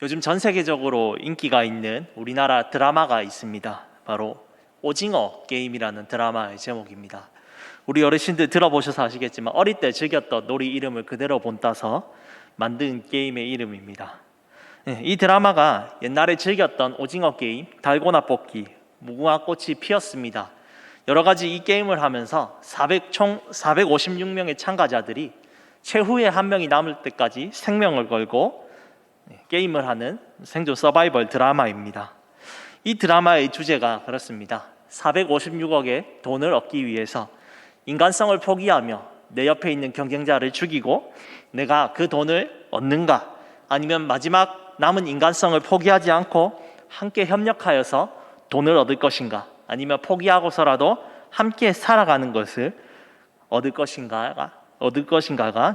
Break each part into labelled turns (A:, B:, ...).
A: 요즘 전 세계적으로 인기가 있는 우리나라 드라마가 있습니다. 바로 오징어 게임이라는 드라마의 제목입니다. 우리 어르신들 들어보셔서 아시겠지만 어릴 때 즐겼던 놀이 이름을 그대로 본따서 만든 게임의 이름입니다. 이 드라마가 옛날에 즐겼던 오징어 게임, 달고나 뽑기, 무궁화 꽃이 피었습니다. 여러 가지 이 게임을 하면서 총 456명의 참가자들이 최후의 한 명이 남을 때까지 생명을 걸고 게임을 하는 생존 서바이벌 드라마입니다. 이 드라마의 주제가 그렇습니다. 456억의 돈을 얻기 위해서 인간성을 포기하며 내 옆에 있는 경쟁자를 죽이고 내가 그 돈을 얻는가, 아니면 마지막 남은 인간성을 포기하지 않고 함께 협력하여서 돈을 얻을 것인가, 아니면 포기하고서라도 함께 살아가는 것을 얻을 것인가가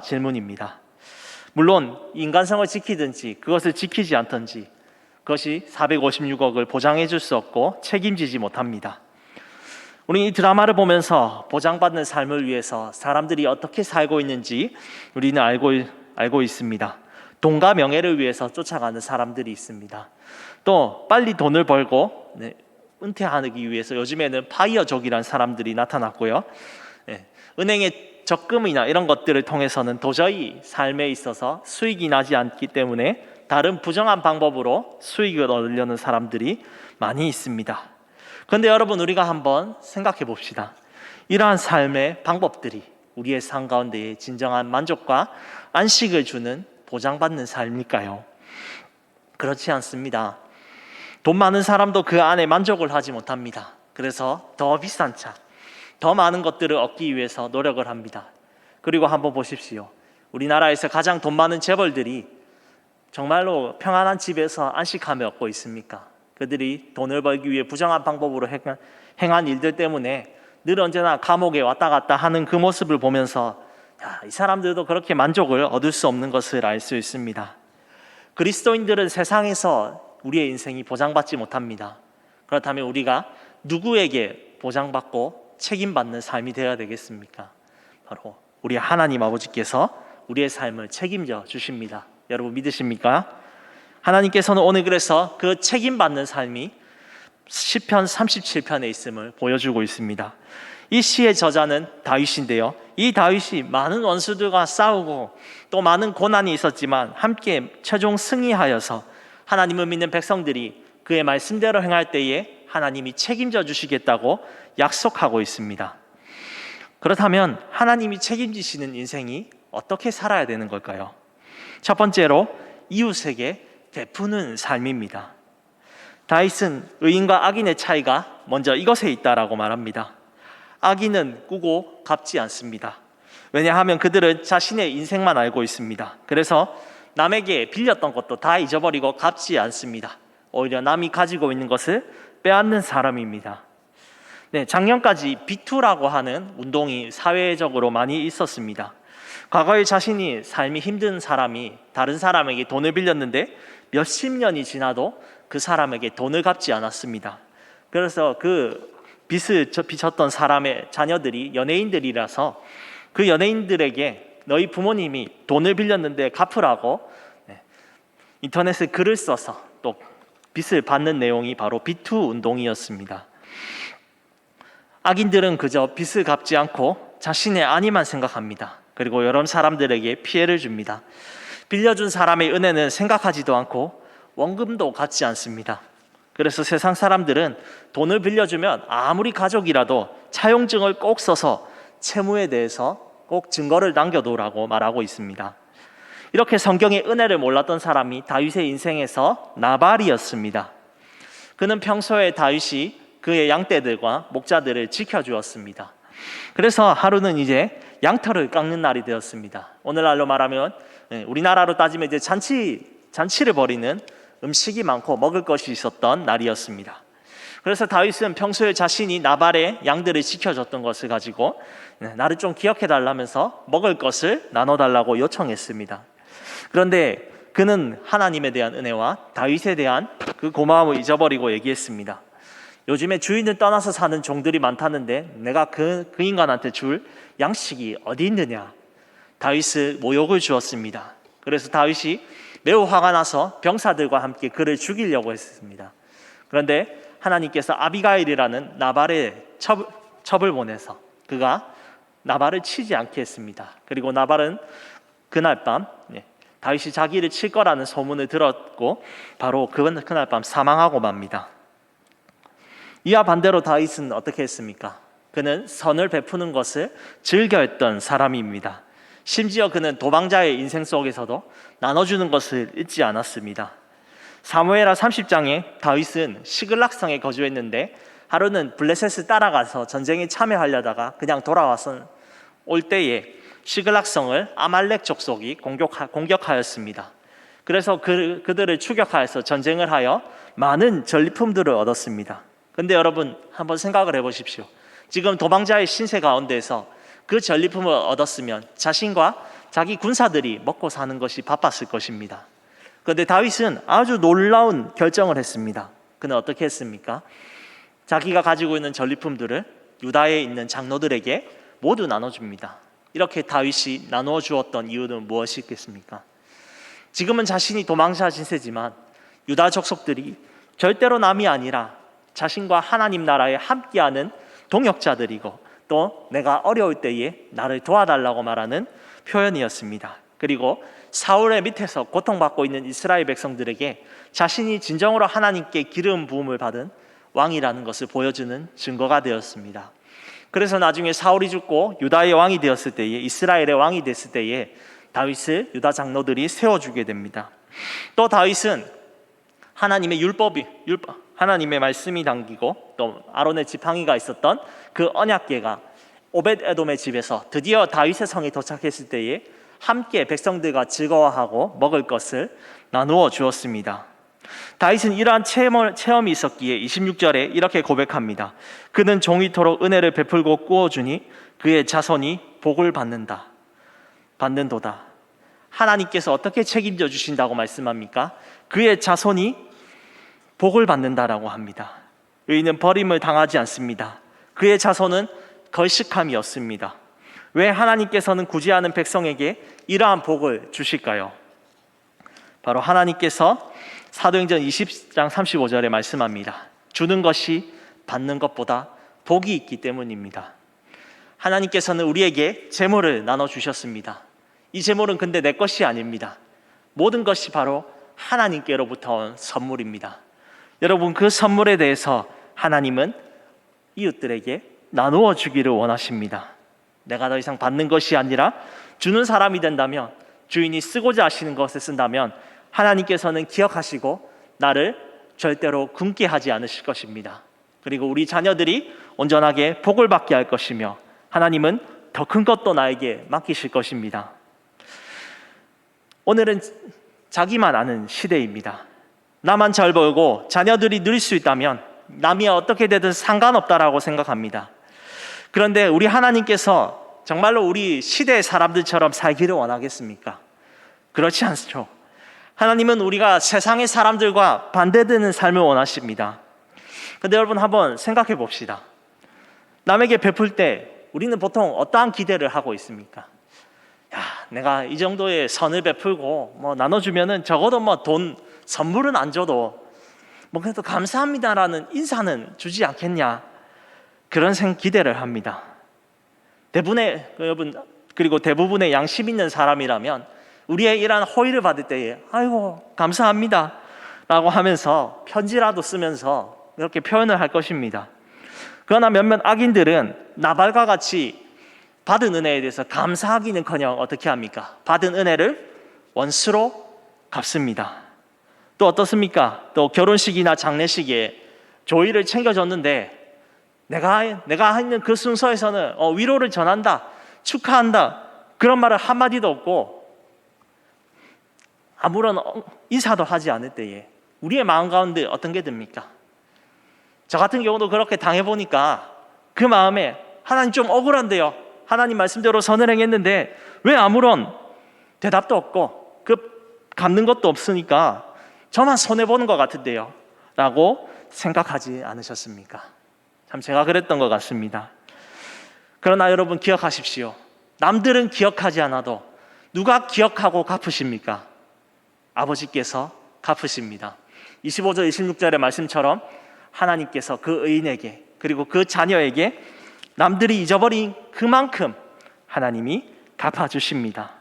A: 질문입니다. 물론 인간성을 지키든지 그것을 지키지 않든지 그것이 456억을 보장해 줄 수 없고 책임지지 못합니다. 우리 이 드라마를 보면서 보장받는 삶을 위해서 사람들이 어떻게 살고 있는지 우리는 알고 있습니다. 돈과 명예를 위해서 쫓아가는 사람들이 있습니다. 또 빨리 돈을 벌고 은퇴하기 위해서 요즘에는 파이어족이라는 사람들이 나타났고요. 은행의 적금이나 이런 것들을 통해서는 도저히 삶에 있어서 수익이 나지 않기 때문에 다른 부정한 방법으로 수익을 얻으려는 사람들이 많이 있습니다. 그런데 여러분, 우리가 한번 생각해 봅시다. 이러한 삶의 방법들이 우리의 삶 가운데에 진정한 만족과 안식을 주는 보장받는 삶일까요? 그렇지 않습니다. 돈 많은 사람도 그 안에 만족을 하지 못합니다. 그래서 더 비싼 차, 더 많은 것들을 얻기 위해서 노력을 합니다. 그리고 한번 보십시오. 우리나라에서 가장 돈 많은 재벌들이 정말로 평안한 집에서 안식하며 얻고 있습니까? 그들이 돈을 벌기 위해 부정한 방법으로 행한 일들 때문에 늘 언제나 감옥에 왔다 갔다 하는 그 모습을 보면서 이 사람들도 그렇게 만족을 얻을 수 없는 것을 알 수 있습니다. 그리스도인들은 세상에서 우리의 인생이 보장받지 못합니다. 그렇다면 우리가 누구에게 보장받고 책임받는 삶이 되어야 되겠습니까? 바로 우리 하나님 아버지께서 우리의 삶을 책임져 주십니다. 여러분 믿으십니까? 하나님께서는 오늘 그래서 그 책임받는 삶이 시편 37편에 있음을 보여주고 있습니다. 이 시의 저자는 다윗인데요, 이 다윗이 많은 원수들과 싸우고 또 많은 고난이 있었지만 함께 최종 승리하여서 하나님을 믿는 백성들이 그의 말씀대로 행할 때에 하나님이 책임져 주시겠다고 약속하고 있습니다. 그렇다면 하나님이 책임지시는 인생이 어떻게 살아야 되는 걸까요? 첫 번째로 이웃에게 베푸는 삶입니다. 다윗은 의인과 악인의 차이가 먼저 이것에 있다라고 말합니다. 악인은 꾸고 갚지 않습니다. 왜냐하면 그들은 자신의 인생만 알고 있습니다. 그래서 남에게 빌렸던 것도 다 잊어버리고 갚지 않습니다. 오히려 남이 가지고 있는 것을 빼앗는 사람입니다. 작년까지 비투라고 하는 운동이 사회적으로 많이 있었습니다. 과거에 자신이 삶이 힘든 사람이 다른 사람에게 돈을 빌렸는데 몇십 년이 지나도 그 사람에게 돈을 갚지 않았습니다. 그래서 그 빚을 빚었던 사람의 자녀들이 연예인들이라서 그 연예인들에게 너희 부모님이 돈을 빌렸는데 갚으라고 인터넷에 글을 써서 또 빚을 받는 내용이 바로 비투 운동이었습니다. 악인들은 그저 빚을 갚지 않고 자신의 안위만 생각합니다. 그리고 여러 사람들에게 피해를 줍니다. 빌려준 사람의 은혜는 생각하지도 않고 원금도 갖지 않습니다. 그래서 세상 사람들은 돈을 빌려주면 아무리 가족이라도 차용증을 꼭 써서 채무에 대해서 꼭 증거를 남겨두라고 말하고 있습니다. 이렇게 성경의 은혜를 몰랐던 사람이 다윗의 인생에서 나발이었습니다. 그는 평소에 다윗이 그의 양떼들과 목자들을 지켜주었습니다. 그래서 하루는 이제 양털을 깎는 날이 되었습니다. 오늘날로 말하면 우리나라로 따지면 이제 잔치를 벌이는 음식이 많고 먹을 것이 있었던 날이었습니다. 그래서 다윗은 평소에 자신이 나발의 양들을 지켜줬던 것을 가지고 나를 좀 기억해 달라면서 먹을 것을 나눠달라고 요청했습니다. 그런데 그는 하나님에 대한 은혜와 다윗에 대한 그 고마움을 잊어버리고 얘기했습니다. 요즘에 주인을 떠나서 사는 종들이 많다는데 내가 그 인간한테 줄 양식이 어디 있느냐. 다윗을 모욕을 주었습니다. 그래서 다윗이 매우 화가 나서 병사들과 함께 그를 죽이려고 했습니다. 그런데 하나님께서 아비가일이라는 나발의 첩을 보내서 그가 나발을 치지 않게 했습니다. 그리고 나발은 그날 밤 다윗이 자기를 칠 거라는 소문을 들었고 바로 그날 밤 사망하고 맙니다. 이와 반대로 다윗은 어떻게 했습니까? 그는 선을 베푸는 것을 즐겨했던 사람입니다. 심지어 그는 도망자의 인생 속에서도 나눠주는 것을 잊지 않았습니다. 사무엘하 30장에 다윗은 시글락성에 거주했는데 하루는 블레셋을 따라가서 전쟁에 참여하려다가 그냥 돌아와서 올 때에 시글락성을 아말렉 족속이 공격하였습니다. 그래서 그들을 추격하여서 전쟁을 하여 많은 전리품들을 얻었습니다. 근데 여러분 한번 생각을 해보십시오. 지금 도망자의 신세 가운데서 그 전리품을 얻었으면 자신과 자기 군사들이 먹고 사는 것이 바빴을 것입니다. 그런데 다윗은 아주 놀라운 결정을 했습니다. 그는 어떻게 했습니까? 자기가 가지고 있는 전리품들을 유다에 있는 장로들에게 모두 나눠줍니다. 이렇게 다윗이 나누어 주었던 이유는 무엇이겠습니까? 지금은 자신이 도망자 신세지만 유다 족속들이 절대로 남이 아니라 자신과 하나님 나라에 함께하는 동역자들이고 또 내가 어려울 때에 나를 도와달라고 말하는 표현이었습니다. 그리고 사울의 밑에서 고통받고 있는 이스라엘 백성들에게 자신이 진정으로 하나님께 기름 부음을 받은 왕이라는 것을 보여주는 증거가 되었습니다. 그래서 나중에 사울이 죽고 유다의 왕이 되었을 때에 이스라엘의 왕이 됐을 때에 다윗을 유다 장로들이 세워주게 됩니다. 또 다윗은 하나님의 하나님의 말씀이 담기고 또 아론의 지팡이가 있었던 그 언약궤가 오벳에돔의 집에서 드디어 다윗의 성에 도착했을 때에 함께 백성들과 즐거워하고 먹을 것을 나누어 주었습니다. 다윗은 이러한 체험이 있었기에 26절에 이렇게 고백합니다. 그는 종이토록 은혜를 베풀고 꾸어주니 그의 자손이 복을 받는도다. 하나님께서 어떻게 책임져 주신다고 말씀합니까? 그의 자손이 복을 받는다라고 합니다. 의인은 버림을 당하지 않습니다. 그의 자손은 걸식함이 없습니다. 왜 하나님께서는 구제하는 백성에게 이러한 복을 주실까요? 바로 하나님께서 사도행전 20장 35절에 말씀합니다. 주는 것이 받는 것보다 복이 있기 때문입니다. 하나님께서는 우리에게 재물을 나눠주셨습니다. 이 재물은 근데 내 것이 아닙니다. 모든 것이 바로 하나님께로부터 온 선물입니다. 여러분 그 선물에 대해서 하나님은 이웃들에게 나누어 주기를 원하십니다. 내가 더 이상 받는 것이 아니라 주는 사람이 된다면, 주인이 쓰고자 하시는 것을 쓴다면 하나님께서는 기억하시고 나를 절대로 굶게 하지 않으실 것입니다. 그리고 우리 자녀들이 온전하게 복을 받게 할 것이며 하나님은 더 큰 것도 나에게 맡기실 것입니다. 오늘은 자기만 아는 시대입니다. 나만 잘 벌고 자녀들이 누릴 수 있다면 남이 어떻게 되든 상관없다라고 생각합니다. 그런데 우리 하나님께서 정말로 우리 시대의 사람들처럼 살기를 원하겠습니까? 그렇지 않죠. 하나님은 우리가 세상의 사람들과 반대되는 삶을 원하십니다. 그런데 여러분 한번 생각해 봅시다. 남에게 베풀 때 우리는 보통 어떠한 기대를 하고 있습니까? 야, 내가 이 정도의 선을 베풀고 나눠주면은 적어도 돈 선물은 안 줘도 그래도 감사합니다라는 인사는 주지 않겠냐, 그런 기대를 합니다. 그리고 대부분의 양심 있는 사람이라면 우리의 이러한 호의를 받을 때에 아이고 감사합니다 라고 하면서 편지라도 쓰면서 이렇게 표현을 할 것입니다. 그러나 몇몇 악인들은 나발과 같이 받은 은혜에 대해서 감사하기는커녕 어떻게 합니까? 받은 은혜를 원수로 갚습니다. 또 어떻습니까? 또 결혼식이나 장례식에 조의를 챙겨줬는데 내가 있는 그 순서에서는 위로를 전한다, 축하한다, 그런 말을 한마디도 없고 아무런 인사도 하지 않을 때에 우리의 마음 가운데 어떤 게 듭니까? 저 같은 경우도 그렇게 당해보니까 그 마음에 하나님 좀 억울한데요, 하나님 말씀대로 선을 행했는데 왜 아무런 대답도 없고 갚는 것도 없으니까 저만 손해보는 것 같은데요 라고 생각하지 않으셨습니까? 참 제가 그랬던 것 같습니다. 그러나 여러분 기억하십시오. 남들은 기억하지 않아도 누가 기억하고 갚으십니까? 아버지께서 갚으십니다. 25절 26절의 말씀처럼 하나님께서 그 의인에게 그리고 그 자녀에게 남들이 잊어버린 그만큼 하나님이 갚아주십니다.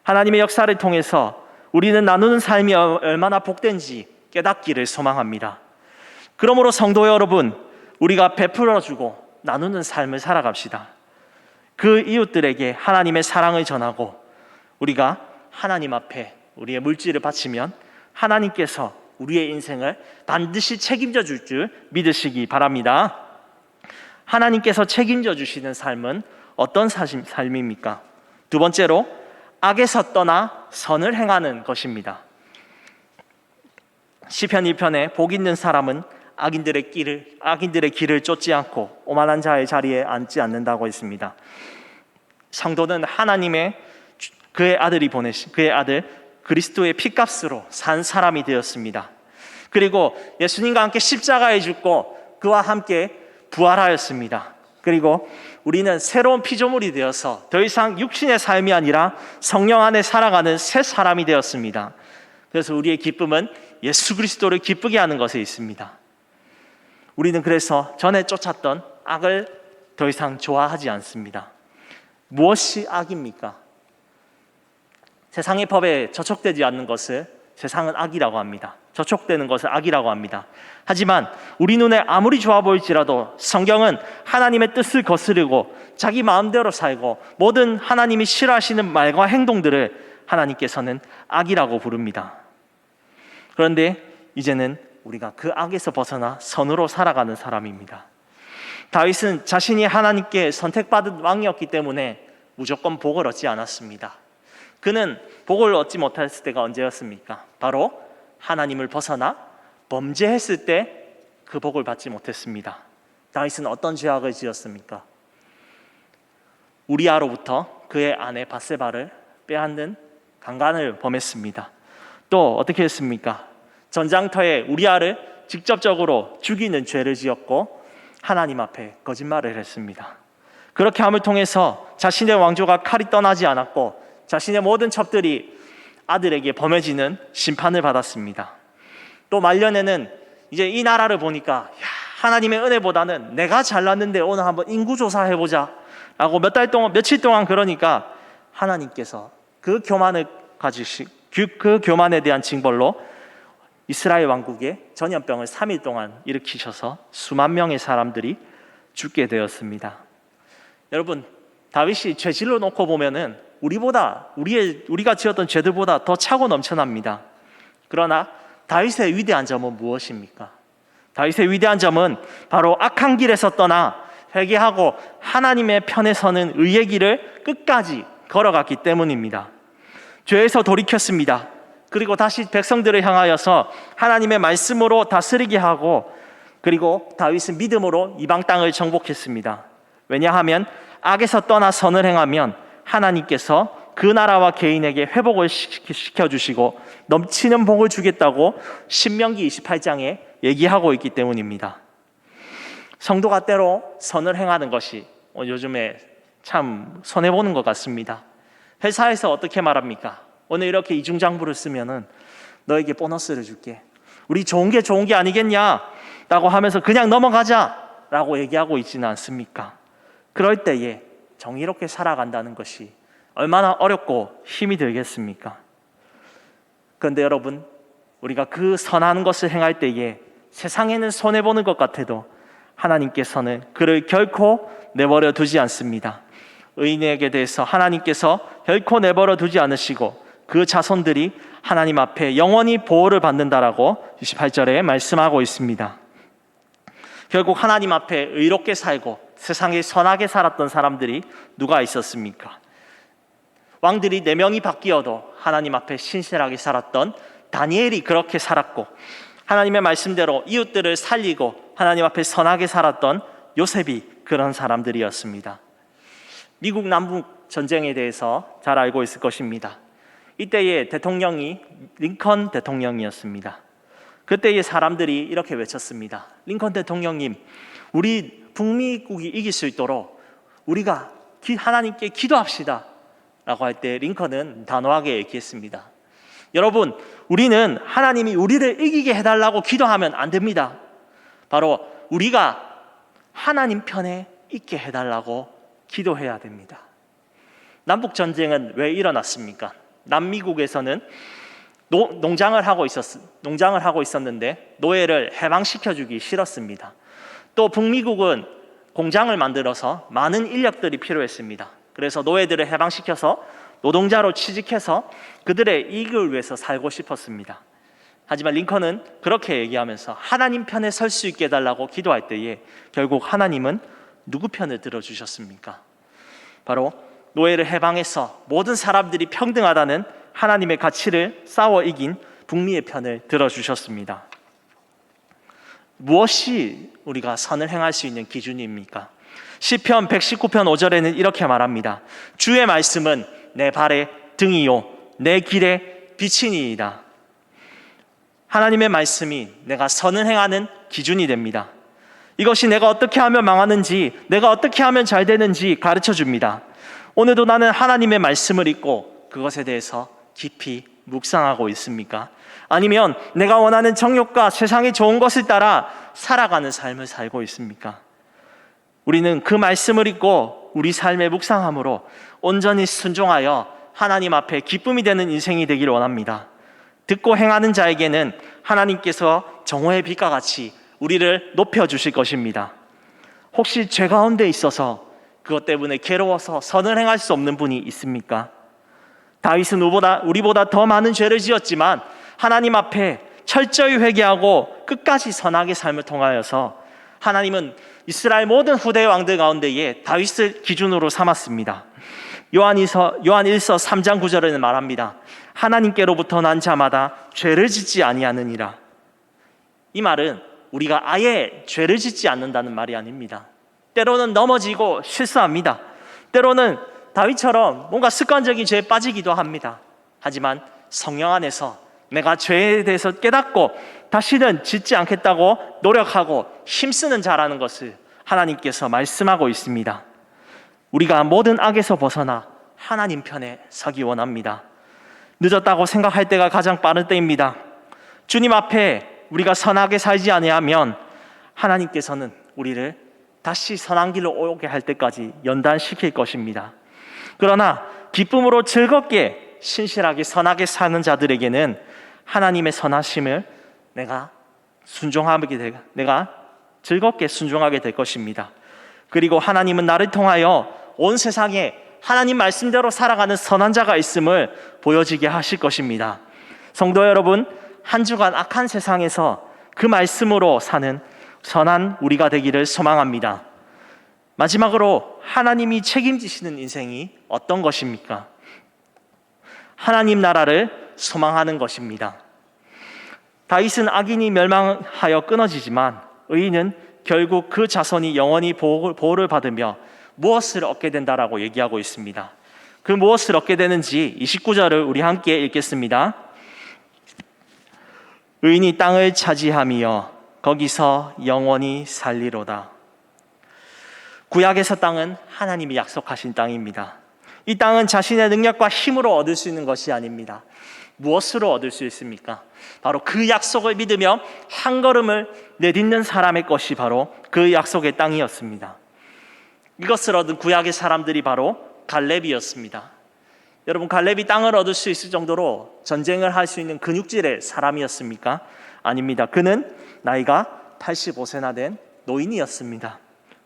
A: 하나님의 역사를 통해서 우리는 나누는 삶이 얼마나 복된지 깨닫기를 소망합니다. 그러므로 성도 여러분, 우리가 베풀어주고 나누는 삶을 살아갑시다. 그 이웃들에게 하나님의 사랑을 전하고 우리가 하나님 앞에 우리의 물질을 바치면 하나님께서 우리의 인생을 반드시 책임져 줄 줄 믿으시기 바랍니다. 하나님께서 책임져 주시는 삶은 어떤 삶입니까? 두 번째로 악에서 떠나 선을 행하는 것입니다. 시편 1편에 복 있는 사람은 악인들의 길을 쫓지 않고 오만한 자의 자리에 앉지 않는다고 했습니다. 성도는 하나님의 그의 아들 그리스도의 피값으로 산 사람이 되었습니다. 그리고 예수님과 함께 십자가에 죽고 그와 함께 부활하였습니다. 그리고 우리는 새로운 피조물이 되어서 더 이상 육신의 삶이 아니라 성령 안에 살아가는 새 사람이 되었습니다. 그래서 우리의 기쁨은 예수 그리스도를 기쁘게 하는 것에 있습니다. 우리는 그래서 전에 쫓았던 악을 더 이상 좋아하지 않습니다. 무엇이 악입니까? 세상의 법에 저촉되지 않는 것을 세상은 악이라고 합니다. 저촉되는 것을 악이라고 합니다. 하지만 우리 눈에 아무리 좋아 보일지라도 성경은 하나님의 뜻을 거스르고 자기 마음대로 살고 모든 하나님이 싫어하시는 말과 행동들을 하나님께서는 악이라고 부릅니다. 그런데 이제는 우리가 그 악에서 벗어나 선으로 살아가는 사람입니다. 다윗은 자신이 하나님께 선택받은 왕이었기 때문에 무조건 복을 얻지 않았습니다. 그는 복을 얻지 못했을 때가 언제였습니까? 바로 하나님을 벗어나 범죄했을 때 그 복을 받지 못했습니다. 다윗은 어떤 죄악을 지었습니까? 우리아로부터 그의 아내 밧세바를 빼앗는 강간을 범했습니다. 또 어떻게 했습니까? 전장터에 우리아를 직접적으로 죽이는 죄를 지었고 하나님 앞에 거짓말을 했습니다. 그렇게 함을 통해서 자신의 왕조가 칼이 떠나지 않았고 자신의 모든 첩들이 아들에게 범해지는 심판을 받았습니다. 또 말년에는 이제 이 나라를 보니까 하나님의 은혜보다는 내가 잘났는데 오늘 한번 인구조사해보자 라고 며칠 동안 그러니까 하나님께서 그 교만에 대한 징벌로 이스라엘 왕국에 전염병을 3일 동안 일으키셔서 수만 명의 사람들이 죽게 되었습니다. 여러분, 다윗이 죄질로 놓고 보면은 우리가 지었던 죄들보다 더 차고 넘쳐납니다. 그러나 다윗의 위대한 점은 무엇입니까? 다윗의 위대한 점은 바로 악한 길에서 떠나 회개하고 하나님의 편에 서는 의의 길을 끝까지 걸어갔기 때문입니다. 죄에서 돌이켰습니다. 그리고 다시 백성들을 향하여서 하나님의 말씀으로 다스리게 하고 그리고 다윗은 믿음으로 이방 땅을 정복했습니다. 왜냐하면 악에서 떠나 선을 행하면 하나님께서 그 나라와 개인에게 회복을 시켜주시고 넘치는 복을 주겠다고 신명기 28장에 얘기하고 있기 때문입니다. 성도가 때로 선을 행하는 것이 요즘에 참 손해보는 것 같습니다. 회사에서 어떻게 말합니까? 오늘 이렇게 이중장부를 쓰면은 너에게 보너스를 줄게. 우리 좋은 게 아니겠냐? 라고 하면서 그냥 넘어가자 라고 얘기하고 있지는 않습니까? 그럴 때에 정의롭게 살아간다는 것이 얼마나 어렵고 힘이 들겠습니까? 그런데 여러분, 우리가 그 선한 것을 행할 때에 세상에는 손해보는 것 같아도 하나님께서는 그를 결코 내버려 두지 않습니다. 의인에게 대해서 하나님께서 결코 내버려 두지 않으시고 그 자손들이 하나님 앞에 영원히 보호를 받는다라고 28절에 말씀하고 있습니다. 결국 하나님 앞에 의롭게 살고 세상에 선하게 살았던 사람들이 누가 있었습니까? 왕들이 4명이 바뀌어도 하나님 앞에 신실하게 살았던 다니엘이 그렇게 살았고 하나님의 말씀대로 이웃들을 살리고 하나님 앞에 선하게 살았던 요셉이 그런 사람들이었습니다. 미국 남북 전쟁에 대해서 잘 알고 있을 것입니다. 이때의 대통령이 링컨 대통령이었습니다. 그때의 사람들이 이렇게 외쳤습니다. 링컨 대통령님, 우리 북미국이 이길 수 있도록 우리가 하나님께 기도합시다 라고 할 때 링컨은 단호하게 얘기했습니다. 여러분, 우리는 하나님이 우리를 이기게 해달라고 기도하면 안 됩니다. 바로 우리가 하나님 편에 있게 해달라고 기도해야 됩니다. 남북 전쟁은 왜 일어났습니까? 남미국에서는 농장을 하고 있었는데 노예를 해방시켜주기 싫었습니다. 또 북미국은 공장을 만들어서 많은 인력들이 필요했습니다. 그래서 노예들을 해방시켜서 노동자로 취직해서 그들의 이익을 위해서 살고 싶었습니다. 하지만 링컨은 그렇게 얘기하면서 하나님 편에 설 수 있게 해달라고 기도할 때에 결국 하나님은 누구 편을 들어주셨습니까? 바로 노예를 해방해서 모든 사람들이 평등하다는 하나님의 가치를 싸워 이긴 북미의 편을 들어주셨습니다. 무엇이 우리가 선을 행할 수 있는 기준입니까? 시편 119편 5절에는 이렇게 말합니다. 주의 말씀은 내 발의 등이요 내 길의 빛이니이다. 하나님의 말씀이 내가 선을 행하는 기준이 됩니다. 이것이 내가 어떻게 하면 망하는지, 내가 어떻게 하면 잘 되는지 가르쳐 줍니다. 오늘도 나는 하나님의 말씀을 읽고 그것에 대해서 깊이 묵상하고 있습니까? 아니면 내가 원하는 정욕과 세상의 좋은 것을 따라 살아가는 삶을 살고 있습니까? 우리는 그 말씀을 읽고 우리 삶의 묵상함으로 온전히 순종하여 하나님 앞에 기쁨이 되는 인생이 되기를 원합니다. 듣고 행하는 자에게는 하나님께서 정오의 빛과 같이 우리를 높여주실 것입니다. 혹시 죄 가운데 있어서 그것 때문에 괴로워서 선을 행할 수 없는 분이 있습니까? 다윗은 우리보다 더 많은 죄를 지었지만 하나님 앞에 철저히 회개하고 끝까지 선하게 삶을 통하여서 하나님은 이스라엘 모든 후대 왕들 가운데에 다윗을 기준으로 삼았습니다. 요한 1서 3장 9절에는 말합니다. 하나님께로부터 난 자마다 죄를 짓지 아니하느니라. 이 말은 우리가 아예 죄를 짓지 않는다는 말이 아닙니다. 때로는 넘어지고 실수합니다. 때로는 다윗처럼 뭔가 습관적인 죄에 빠지기도 합니다. 하지만 성령 안에서 내가 죄에 대해서 깨닫고 다시는 짓지 않겠다고 노력하고 힘쓰는 자라는 것을 하나님께서 말씀하고 있습니다. 우리가 모든 악에서 벗어나 하나님 편에 서기 원합니다. 늦었다고 생각할 때가 가장 빠른 때입니다. 주님 앞에 우리가 선하게 살지 아니하면 하나님께서는 우리를 다시 선한 길로 오게 할 때까지 연단시킬 것입니다. 그러나 기쁨으로 즐겁게 신실하게 선하게 사는 자들에게는 하나님의 선하심을 내가 즐겁게 순종하게 될 것입니다. 그리고 하나님은 나를 통하여 온 세상에 하나님 말씀대로 살아가는 선한 자가 있음을 보여지게 하실 것입니다. 성도 여러분, 한 주간 악한 세상에서 그 말씀으로 사는 선한 우리가 되기를 소망합니다. 마지막으로 하나님이 책임지시는 인생이 어떤 것입니까? 하나님 나라를 소망하는 것입니다. 다윗은 악인이 멸망하여 끊어지지만 의인은 결국 그 자손이 영원히 보호를 받으며 무엇을 얻게 된다라고 얘기하고 있습니다. 그 무엇을 얻게 되는지 29절을 우리 함께 읽겠습니다. 의인이 땅을 차지하며 거기서 영원히 살리로다. 구약에서 땅은 하나님이 약속하신 땅입니다. 이 땅은 자신의 능력과 힘으로 얻을 수 있는 것이 아닙니다. 무엇으로 얻을 수 있습니까? 바로 그 약속을 믿으며 한 걸음을 내딛는 사람의 것이 바로 그 약속의 땅이었습니다. 이것을 얻은 구약의 사람들이 바로 갈렙이었습니다. 여러분, 갈렙이 땅을 얻을 수 있을 정도로 전쟁을 할 수 있는 근육질의 사람이었습니까? 아닙니다. 그는 나이가 85세나 된 노인이었습니다.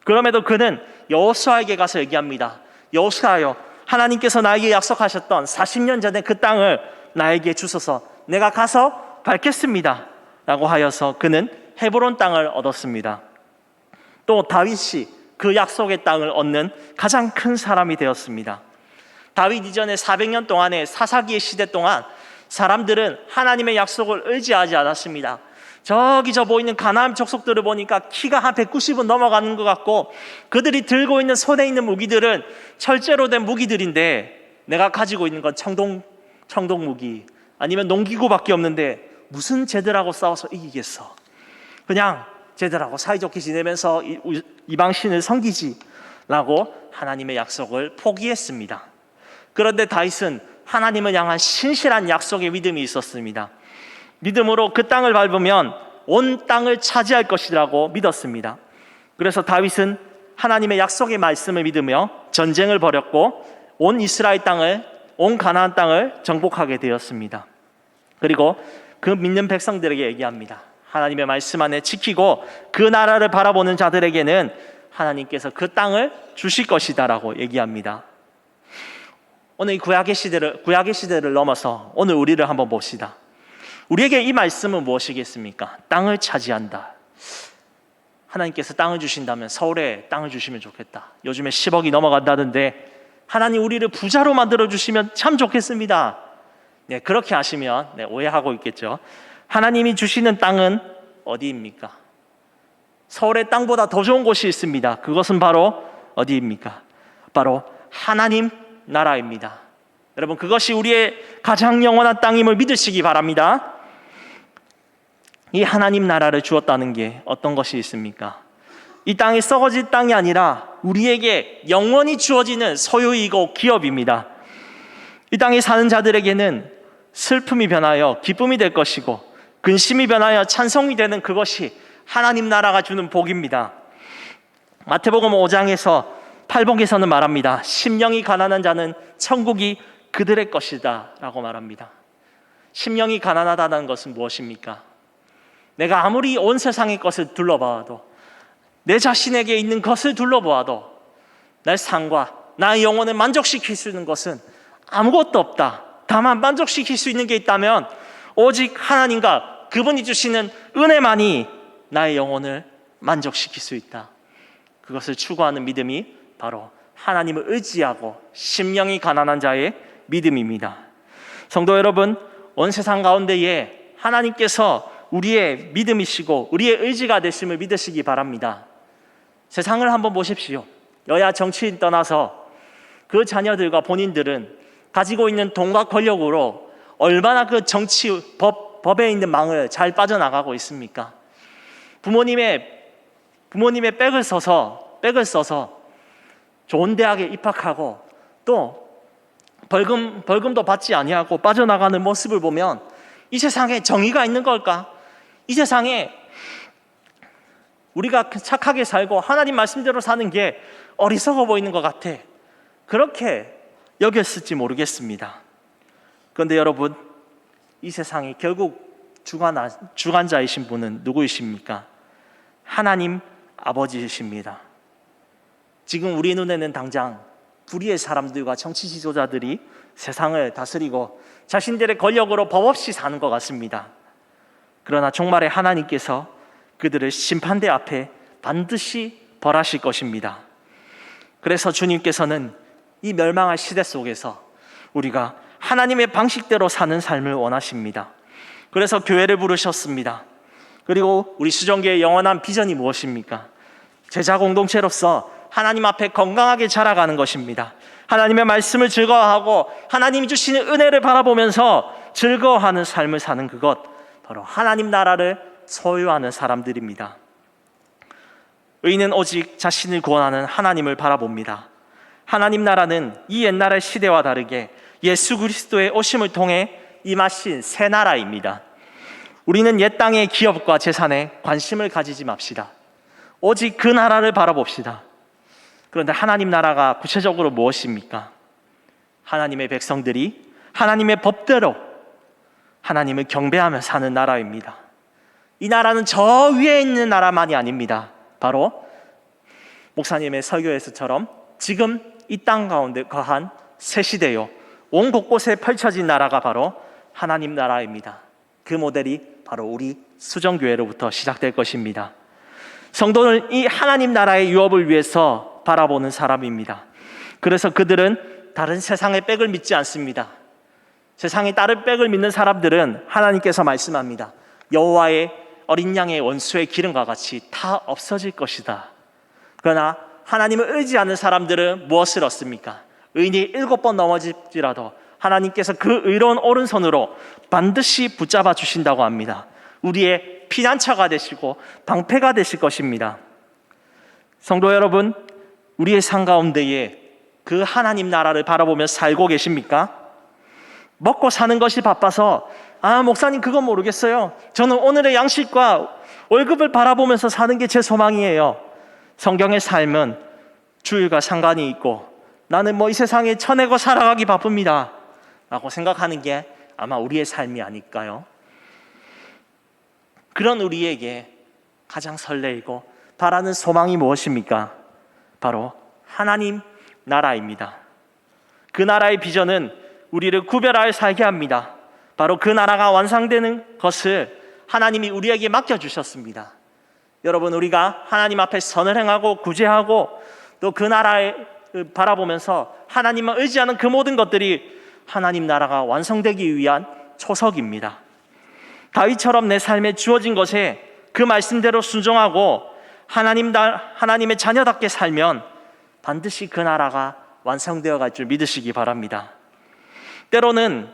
A: 그럼에도 그는 여호수아에게 가서 얘기합니다. 여호수아여, 하나님께서 나에게 약속하셨던 40년 전에 그 땅을 나에게 주소서, 내가 가서 밟겠습니다 라고 하여서 그는 헤브론 땅을 얻었습니다. 또 다윗이 그 약속의 땅을 얻는 가장 큰 사람이 되었습니다. 다윗 이전에 400년 동안의 사사기의 시대 동안 사람들은 하나님의 약속을 의지하지 않았습니다. 저기 저 보이는 가나안 족속들을 보니까 키가 한 190은 넘어가는 것 같고 그들이 들고 있는 손에 있는 무기들은 철제로 된 무기들인데 내가 가지고 있는 건 청동 무기 아니면 농기구밖에 없는데 무슨 쟤들하고 싸워서 이기겠어. 그냥 쟤들하고 사이좋게 지내면서 이방 신을 섬기지 라고 하나님의 약속을 포기했습니다. 그런데 다윗은 하나님을 향한 신실한 약속의 믿음이 있었습니다. 믿음으로 그 땅을 밟으면 온 땅을 차지할 것이라고 믿었습니다. 그래서 다윗은 하나님의 약속의 말씀을 믿으며 전쟁을 벌였고 온 이스라엘 땅을, 온 가나안 땅을 정복하게 되었습니다. 그리고 그 믿는 백성들에게 얘기합니다. 하나님의 말씀 안에 지키고 그 나라를 바라보는 자들에게는 하나님께서 그 땅을 주실 것이다라고 얘기합니다. 오늘 이 구약의 시대를 넘어서 오늘 우리를 한번 봅시다. 우리에게 이 말씀은 무엇이겠습니까? 땅을 차지한다. 하나님께서 땅을 주신다면 서울에 땅을 주시면 좋겠다. 요즘에 10억이 넘어간다던데 하나님 우리를 부자로 만들어 주시면 참 좋겠습니다. 네, 그렇게 하시면 오해하고 있겠죠. 하나님이 주시는 땅은 어디입니까? 서울의 땅보다 더 좋은 곳이 있습니다. 그것은 바로 어디입니까? 바로 하나님 나라입니다. 여러분, 그것이 우리의 가장 영원한 땅임을 믿으시기 바랍니다. 이 하나님 나라를 주었다는 게 어떤 것이 있습니까? 이 땅이 썩어질 땅이 아니라 우리에게 영원히 주어지는 소유이고 기업입니다. 이 땅에 사는 자들에게는 슬픔이 변하여 기쁨이 될 것이고 근심이 변하여 찬송이 되는 그것이 하나님 나라가 주는 복입니다. 마태복음 5장에서 8복에서는 말합니다. 심령이 가난한 자는 천국이 그들의 것이다 라고 말합니다. 심령이 가난하다는 것은 무엇입니까? 내가 아무리 온 세상의 것을 둘러봐도, 내 자신에게 있는 것을 둘러보아도 내 삶과 나의 영혼을 만족시킬 수 있는 것은 아무것도 없다. 다만 만족시킬 수 있는 게 있다면 오직 하나님과 그분이 주시는 은혜만이 나의 영혼을 만족시킬 수 있다. 그것을 추구하는 믿음이 바로 하나님을 의지하고 심령이 가난한 자의 믿음입니다. 성도 여러분, 온 세상 가운데에 하나님께서 우리의 믿음이시고 우리의 의지가 되심을 믿으시기 바랍니다. 세상을 한번 보십시오. 여야 정치인 떠나서 그 자녀들과 본인들은 가지고 있는 돈과 권력으로 얼마나 그 정치, 법에 있는 망을 잘 빠져나가고 있습니까? 부모님의 백을 써서 좋은 대학에 입학하고 또 벌금도 받지 아니하고 빠져나가는 모습을 보면 이 세상에 정의가 있는 걸까? 이 세상에 우리가 착하게 살고 하나님 말씀대로 사는 게 어리석어 보이는 것 같아. 그렇게 여겼을지 모르겠습니다. 그런데 여러분, 이 세상에 결국 주관자이신 분은 누구이십니까? 하나님 아버지이십니다. 지금 우리 눈에는 당장 불의의 사람들과 정치 지도자들이 세상을 다스리고 자신들의 권력으로 법 없이 사는 것 같습니다. 그러나 종말에 하나님께서 그들을 심판대 앞에 반드시 벌하실 것입니다. 그래서 주님께서는 이 멸망할 시대 속에서 우리가 하나님의 방식대로 사는 삶을 원하십니다. 그래서 교회를 부르셨습니다. 그리고 우리 수정교회의 영원한 비전이 무엇입니까? 제자 공동체로서 하나님 앞에 건강하게 자라가는 것입니다. 하나님의 말씀을 즐거워하고 하나님이 주시는 은혜를 바라보면서 즐거워하는 삶을 사는 그것, 바로 하나님 나라를 소유하는 사람들입니다. 의인은 오직 자신을 구원하는 하나님을 바라봅니다. 하나님 나라는 이 옛날의 시대와 다르게 예수 그리스도의 오심을 통해 임하신 새 나라입니다. 우리는 옛 땅의 기업과 재산에 관심을 가지지 맙시다. 오직 그 나라를 바라봅시다. 그런데 하나님 나라가 구체적으로 무엇입니까? 하나님의 백성들이 하나님의 법대로 하나님을 경배하며 사는 나라입니다. 이 나라는 저 위에 있는 나라만이 아닙니다. 바로 목사님의 설교에서처럼 지금 이 땅 가운데 거한 새 시대요, 온 곳곳에 펼쳐진 나라가 바로 하나님 나라입니다. 그 모델이 바로 우리 수정교회로부터 시작될 것입니다. 성도는 이 하나님 나라의 유업을 위해서 바라보는 사람입니다. 그래서 그들은 다른 세상의 백을 믿지 않습니다. 세상의 다른 백을 믿는 사람들은 하나님께서 말씀합니다. 여호와의 어린 양의 원수의 기름과 같이 다 없어질 것이다. 그러나 하나님을 의지하는 사람들은 무엇을 얻습니까? 의인이 7번 넘어질지라도 하나님께서 그 의로운 오른손으로 반드시 붙잡아 주신다고 합니다. 우리의 피난처가 되시고 방패가 되실 것입니다. 성도 여러분, 우리의 삶 가운데에 그 하나님 나라를 바라보며 살고 계십니까? 먹고 사는 것이 바빠서 목사님 그건 모르겠어요. 저는 오늘의 양식과 월급을 바라보면서 사는 게 제 소망이에요. 성경의 삶은 주일과 상관이 있고 나는 이 세상에 쳐내고 살아가기 바쁩니다 라고 생각하는 게 아마 우리의 삶이 아닐까요? 그런 우리에게 가장 설레이고 바라는 소망이 무엇입니까? 바로 하나님 나라입니다. 그 나라의 비전은 우리를 구별하여 살게 합니다. 바로 그 나라가 완성되는 것을 하나님이 우리에게 맡겨주셨습니다. 여러분, 우리가 하나님 앞에 선을 행하고 구제하고 또 그 나라에 바라보면서 하나님만 의지하는 그 모든 것들이 하나님 나라가 완성되기 위한 초석입니다. 다윗처럼 내 삶에 주어진 것에 그 말씀대로 순종하고 하나님의 자녀답게 살면 반드시 그 나라가 완성되어 갈 줄 믿으시기 바랍니다. 때로는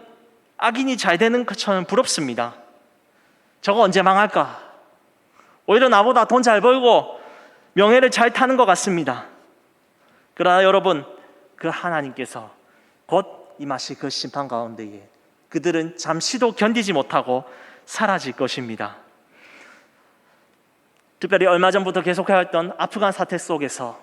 A: 악인이 잘 되는 것처럼 부럽습니다. 저거 언제 망할까? 오히려 나보다 돈 잘 벌고 명예를 잘 타는 것 같습니다. 그러나 여러분, 그 하나님께서 곧 임하실 그 심판 가운데에 그들은 잠시도 견디지 못하고 사라질 것입니다. 특별히 얼마 전부터 계속해왔던 아프간 사태 속에서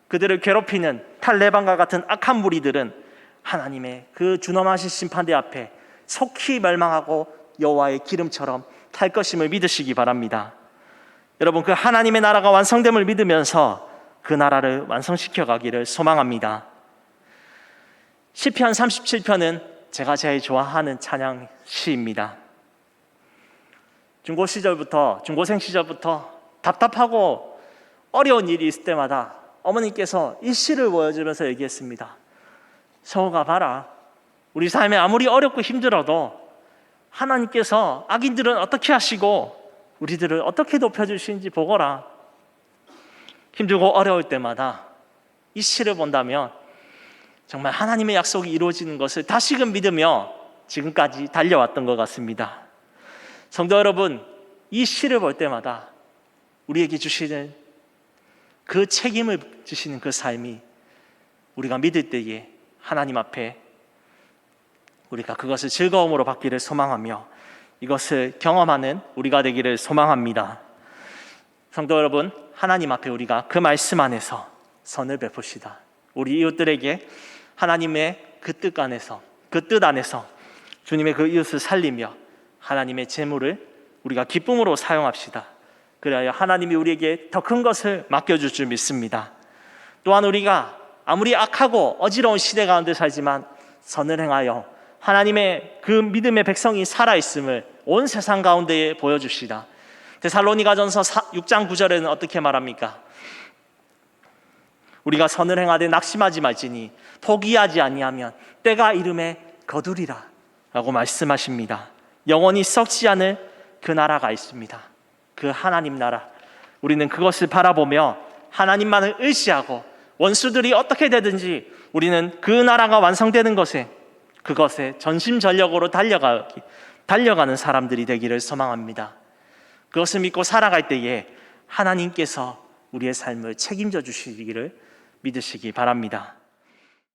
A: 그들을 괴롭히는 탈레반과 같은 악한 무리들은 하나님의 그 준엄하신 심판대 앞에 속히 멸망하고 여호와의 기름처럼 탈 것임을 믿으시기 바랍니다. 여러분, 그 하나님의 나라가 완성됨을 믿으면서 그 나라를 완성시켜 가기를 소망합니다. 시편 37편은 제가 제일 좋아하는 찬양 시입니다. 중고생 시절부터 답답하고 어려운 일이 있을 때마다 어머니께서 이 시를 보여주면서 얘기했습니다. 서우가 봐라, 우리 삶에 아무리 어렵고 힘들어도 하나님께서 악인들은 어떻게 하시고 우리들을 어떻게 높여주시는지 보거라. 힘들고 어려울 때마다 이 시를 본다면 정말 하나님의 약속이 이루어지는 것을 다시금 믿으며 지금까지 달려왔던 것 같습니다. 성도 여러분, 이 시를 볼 때마다 우리에게 주시는 그 책임을 주시는 그 삶이 우리가 믿을 때에 하나님 앞에 우리가 그것을 즐거움으로 받기를 소망하며 이것을 경험하는 우리가 되기를 소망합니다. 성도 여러분, 하나님 앞에 우리가 그 말씀 안에서 선을 베풉시다. 우리 이웃들에게 하나님의 그 뜻 안에서 주님의 그 이웃을 살리며 하나님의 재물을 우리가 기쁨으로 사용합시다. 그래야 하나님이 우리에게 더 큰 것을 맡겨줄 줄 믿습니다. 또한 우리가 아무리 악하고 어지러운 시대 가운데 살지만 선을 행하여 하나님의 그 믿음의 백성이 살아있음을 온 세상 가운데에 보여주시다. 데살로니가전서 6장 9절에는 어떻게 말합니까? 우리가 선을 행하되 낙심하지 말지니 포기하지 아니하면 때가 이름에 거두리라 라고 말씀하십니다. 영원히 썩지 않을 그 나라가 있습니다. 그 하나님 나라, 우리는 그것을 바라보며 하나님만을 의지하고 원수들이 어떻게 되든지 우리는 그 나라가 완성되는 그것에 전심전력으로 달려가는 사람들이 되기를 소망합니다. 그것을 믿고 살아갈 때에 하나님께서 우리의 삶을 책임져 주시기를 믿으시기 바랍니다.